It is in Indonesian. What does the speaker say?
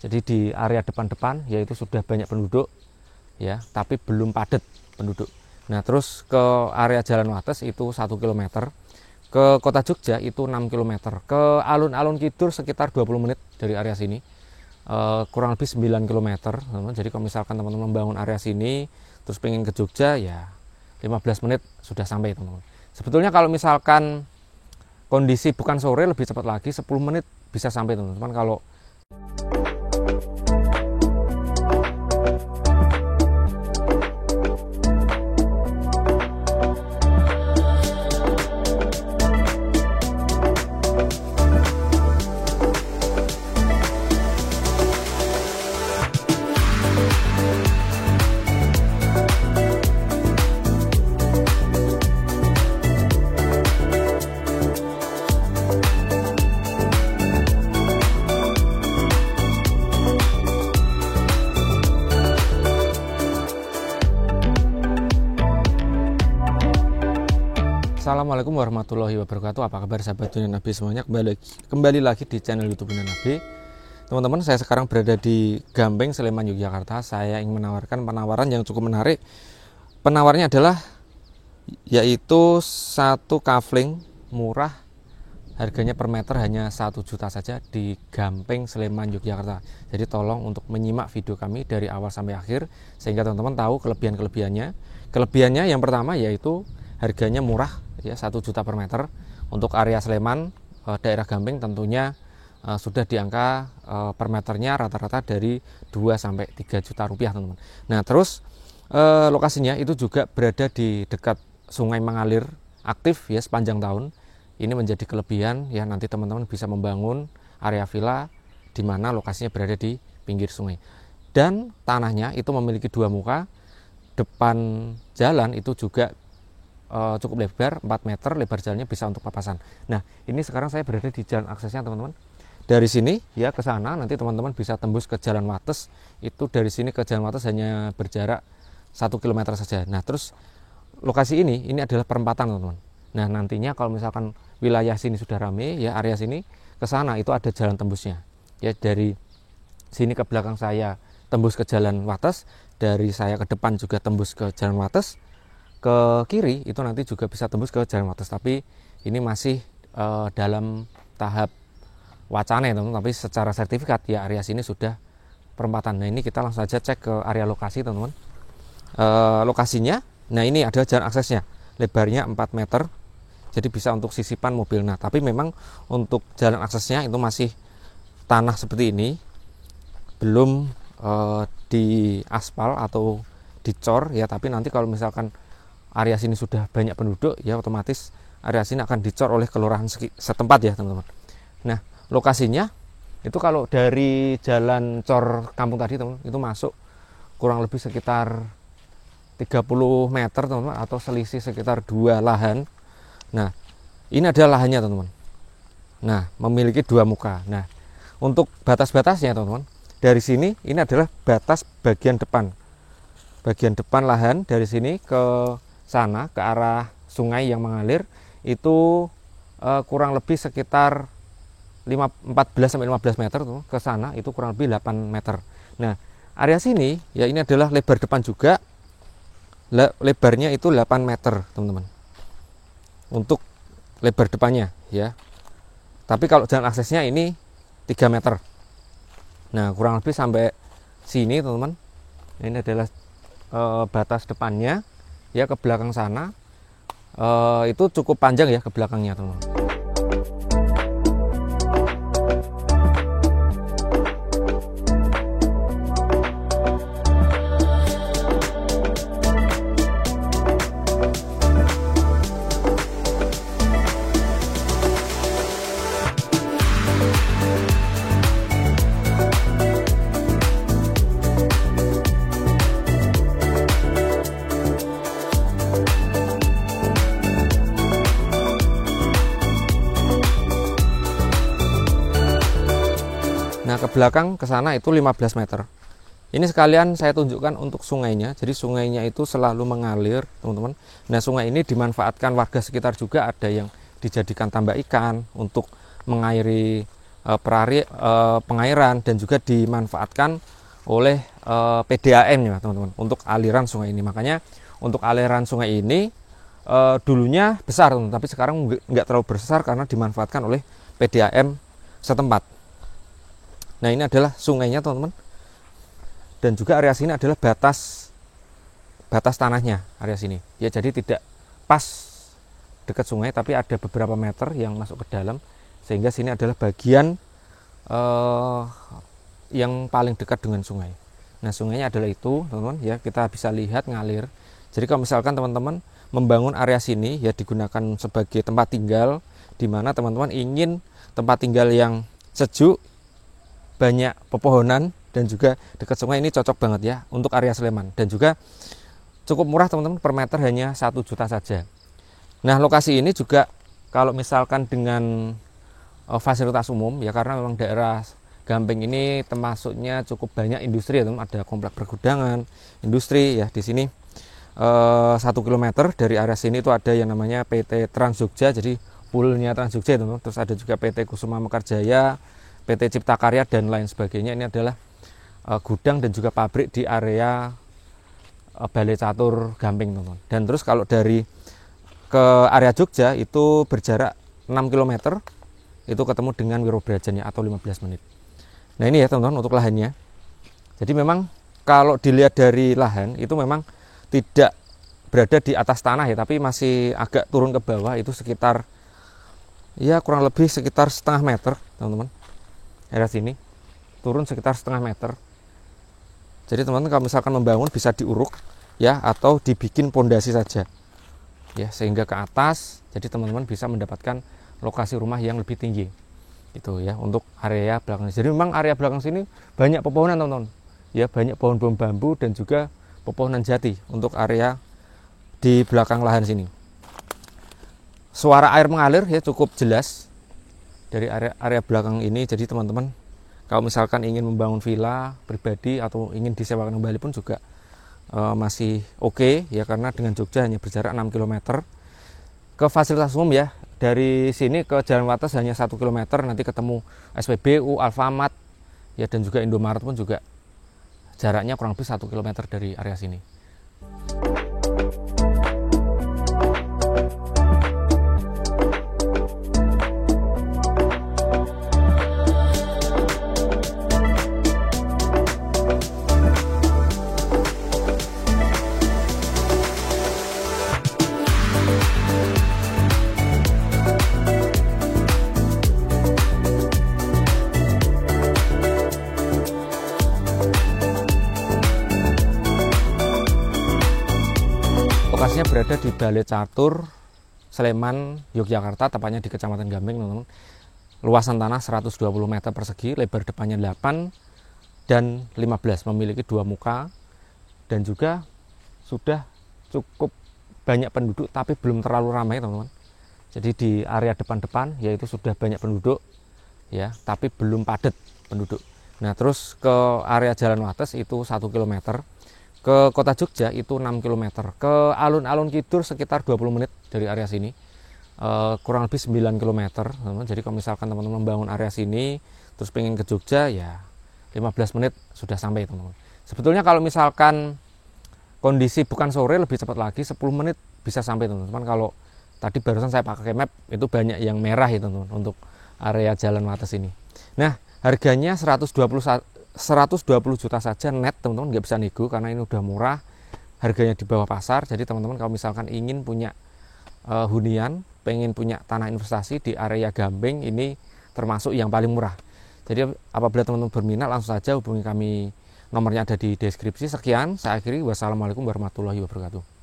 Jadi di area depan-depan yaitu sudah banyak penduduk ya, tapi belum padat penduduk. Nah, terus ke area Jalan Wates itu 1 km, ke Kota Jogja itu 6 km, ke alun-alun Kidul sekitar 20 menit dari area sini, kurang lebih 9 km. Jadi kalau misalkan teman-teman membangun area sini terus pengen ke Jogja ya 15 menit sudah sampai teman-teman. Sebetulnya kalau misalkan kondisi bukan sore lebih cepat lagi, 10 menit bisa sampai teman-teman. Kalau Assalamualaikum warahmatullahi wabarakatuh. Apa kabar sahabat Dunia Nabi semuanya? Kembali lagi di channel YouTube Dunia Nabi. Teman-teman, saya sekarang berada di Gampeng, Sleman, Yogyakarta. Saya ingin menawarkan penawaran yang cukup menarik. Penawarnya adalah yaitu satu kafling murah, harganya per meter hanya 1 juta saja di Gampeng, Sleman, Yogyakarta. Jadi tolong untuk menyimak video kami dari awal sampai akhir sehingga teman-teman tahu kelebihan-kelebihannya. Kelebihannya yang pertama yaitu harganya murah ya, 1 juta per meter. Untuk area Sleman, daerah Gampeng tentunya sudah di angka per meternya rata-rata dari 2 sampai 3 juta rupiah teman-teman. Nah, terus lokasinya itu juga berada di dekat sungai mengalir aktif ya sepanjang tahun. Ini menjadi kelebihan ya, nanti teman-teman bisa membangun area villa di mana lokasinya berada di pinggir sungai. Dan tanahnya itu memiliki 2 muka. Depan jalan itu juga cukup lebar, 4 meter, lebar jalannya bisa untuk papasan. Nah, ini sekarang saya berada di jalan aksesnya teman-teman. Dari sini ya ke sana nanti teman-teman bisa tembus ke Jalan Wates. Itu dari sini ke Jalan Wates hanya berjarak 1 km saja. Nah, terus lokasi ini adalah perempatan teman-teman. Nah, nantinya kalau misalkan wilayah sini sudah ramai ya, area sini ke sana itu ada jalan tembusnya. Ya, dari sini ke belakang saya tembus ke Jalan Wates, dari saya ke depan juga tembus ke Jalan Wates. Ke kiri itu nanti juga bisa tembus ke Jalan Wates, tapi ini masih dalam tahap wacana ya teman-teman, tapi secara sertifikat ya area sini sudah perempatan. Nah, ini kita langsung saja cek ke area lokasi teman-teman. Lokasinya, nah ini adalah jalan aksesnya, lebarnya 4 meter, jadi bisa untuk sisipan mobil. Nah, tapi memang untuk jalan aksesnya itu masih tanah seperti ini, belum di aspal atau dicor ya, tapi nanti kalau misalkan area sini sudah banyak penduduk ya, otomatis area sini akan dicor oleh kelurahan setempat ya teman-teman. Nah, lokasinya itu kalau dari jalan cor kampung tadi teman-teman, itu masuk kurang lebih sekitar 30 meter teman-teman, atau selisih sekitar 2 lahan. Nah, ini adalah lahannya teman-teman. Nah, memiliki 2 muka. Nah, untuk batas-batasnya teman-teman, dari sini ini adalah batas bagian depan. Bagian depan lahan dari sini ke sana ke arah sungai yang mengalir itu kurang lebih sekitar 14 sampai 15 meter tuh, ke sana itu kurang lebih 8 meter. Nah, area sini ya ini adalah lebar depan juga. Lebarnya itu 8 meter, teman-teman. Untuk lebar depannya ya. Tapi kalau jalan aksesnya ini 3 meter. Nah, kurang lebih sampai sini, teman-teman. Ini adalah batas depannya. Ya, ke belakang sana itu cukup panjang ya ke belakangnya teman-teman. Nah, ke belakang ke sana itu 15 meter. Ini sekalian saya tunjukkan untuk sungainya. Jadi sungainya itu selalu mengalir, teman-teman. Nah, sungai ini dimanfaatkan warga sekitar juga, ada yang dijadikan tambak ikan untuk mengairi pengairan dan juga dimanfaatkan oleh PDAM ya teman-teman untuk aliran sungai ini. Makanya untuk aliran sungai ini dulunya besar teman-teman, tapi sekarang nggak terlalu besar karena dimanfaatkan oleh PDAM setempat. Nah ini adalah sungainya teman-teman, dan juga area sini adalah batas tanahnya area sini ya, jadi tidak pas dekat sungai tapi ada beberapa meter yang masuk ke dalam, sehingga sini adalah bagian yang paling dekat dengan sungai. Nah sungainya adalah itu teman-teman ya, kita bisa lihat ngalir. Jadi kalau misalkan teman-teman membangun area sini ya, digunakan sebagai tempat tinggal, di mana teman-teman ingin tempat tinggal yang sejuk, banyak pepohonan, dan juga dekat sungai, ini cocok banget ya untuk area Sleman. Dan juga cukup murah teman-teman, per meter hanya 1 juta saja. Nah lokasi ini juga kalau misalkan dengan fasilitas umum ya, karena memang daerah Gampeng ini termasuknya cukup banyak industri ya teman, ada komplek pergudangan, industri ya di sini. 1 kilometer dari area sini itu ada yang namanya PT Trans Jogja, jadi poolnya Trans Jogja teman. Terus ada juga PT Kusuma Mekarjaya, PT Cipta Karya dan lain sebagainya. Ini adalah gudang dan juga pabrik di area Balai Catur Gampeng teman. Dan terus kalau dari ke area Jogja itu berjarak 6 km, itu ketemu dengan Wirobrajan ya, atau 15 menit. Nah ini ya teman-teman untuk lahannya. Jadi memang kalau dilihat dari lahan itu memang tidak berada di atas tanah ya, tapi masih agak turun ke bawah, itu sekitar ya kurang lebih sekitar setengah meter teman-teman. Area sini turun sekitar setengah meter. Jadi teman-teman kalau misalkan membangun bisa diuruk ya, atau dibikin pondasi saja ya, sehingga ke atas. Jadi teman-teman bisa mendapatkan lokasi rumah yang lebih tinggi itu ya untuk area belakang. Jadi memang area belakang sini banyak pepohonan teman-teman ya, banyak pohon-pohon bambu dan juga pepohonan jati untuk area di belakang lahan sini. Suara air mengalir ya cukup jelas dari area belakang ini. Jadi teman-teman kalau misalkan ingin membangun villa pribadi atau ingin disewakan kembali pun juga masih oke ya, karena dengan Jogja hanya berjarak 6 km. Ke fasilitas umum ya, dari sini ke Jalan Wates hanya 1 km, nanti ketemu SPBU, Alfamart ya, dan juga Indomaret pun juga jaraknya kurang lebih 1 km dari area sini. Lokasinya berada di Balai Catur Sleman, Yogyakarta, tepatnya di Kecamatan Gampeng teman-teman. Luasan tanah 120 meter persegi, lebar depannya 8 dan 15, memiliki 2 muka, dan juga sudah cukup banyak penduduk tapi belum terlalu ramai teman-teman. Jadi di area depan-depan yaitu sudah banyak penduduk ya, tapi belum padat penduduk. Nah terus ke area Jalan Wates itu 1 km, ke kota Jogja itu 6 km, ke alun-alun Kidul sekitar 20 menit dari area sini, kurang lebih 9 km teman-teman. Jadi kalau misalkan teman-teman membangun area sini terus pengen ke Jogja ya 15 menit sudah sampai teman-teman. Sebetulnya kalau misalkan kondisi bukan sore lebih cepat lagi, 10 menit bisa sampai teman-teman. Kalau tadi barusan saya pakai map itu banyak yang merah itu teman-teman untuk area Jalan Wates ini. Nah harganya 120 juta saja net teman-teman, nggak bisa nego karena ini udah murah, harganya di bawah pasar. Jadi teman-teman kalau misalkan ingin punya hunian, pengen punya tanah investasi di area Gampeng, ini termasuk yang paling murah. Jadi apabila teman-teman berminat langsung saja hubungi kami, nomornya ada di deskripsi. Sekian, saya akhiri. Wassalamualaikum warahmatullahi wabarakatuh.